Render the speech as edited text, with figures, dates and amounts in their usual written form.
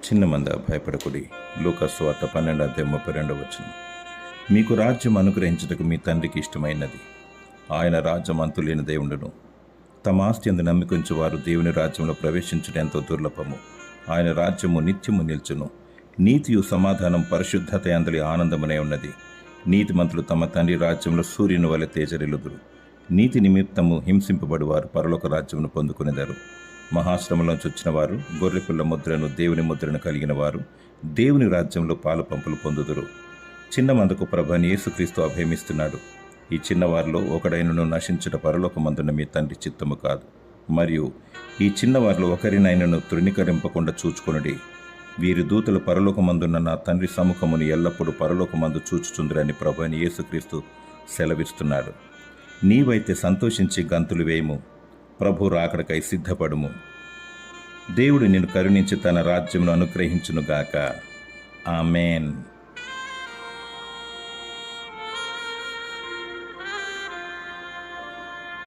చిన్న మంద భయపడకుడి. లూకాసు వార్త 12:32. మీకు రాజ్యం అనుగ్రహించుటకు మీ తండ్రికి ఇష్టమైనది. ఆయన రాజ్యం అంతులేని దేవుడును. తమ ఆస్తి అందు నమ్మికుంచు వారు దేవుని రాజ్యంలో ప్రవేశించుట ఎంతో దుర్లభము. ఆయన రాజ్యము నిత్యము నిల్చును. నీతియు సమాధానం పరిశుద్ధత అందలి ఆనందమునే ఉన్నది. నీతిమంతులు తమ తండ్రి రాజ్యంలో సూర్యుని వలె తేజరిల్లుదురు. నీతి నిమిత్తము హింసింపబడి వారు పరలోక రాజ్యమును పొందుకునేదారు. మహాశ్రమంలోంచి వచ్చిన వారు, గొర్రెపిల్ల ముద్రను దేవుని ముద్రను కలిగిన వారు దేవుని రాజ్యంలో పాలు పంపులు పొందుదురు. చిన్న మందకు ప్రభువైన యేసుక్రీస్తు అభయమిస్తున్నాడు. ఈ చిన్నవారిలో ఒకడైనను నశించుట పరలోకమందున్న మీ తండ్రి చిత్తము కాదు. మరియు ఈ చిన్నవారిలో ఒకరినైనను తృణీకరింపకుండా చూచుకొనుడి. వీరి దూతలు పరలోకమందున్న నా తండ్రి సముఖమును ఎల్లప్పుడూ పరలోకమందు చూచుచుందురని ప్రభువైన యేసుక్రీస్తు సెలవిస్తున్నాడు. నీవైతే సంతోషించి గంతులు వేయము, ప్రభు రాకడకై సిద్ధపడుము. దేవుడు నిన్ను కరుణించి తన రాజ్యమును అనుగ్రహించునుగాక. ఆమేన్.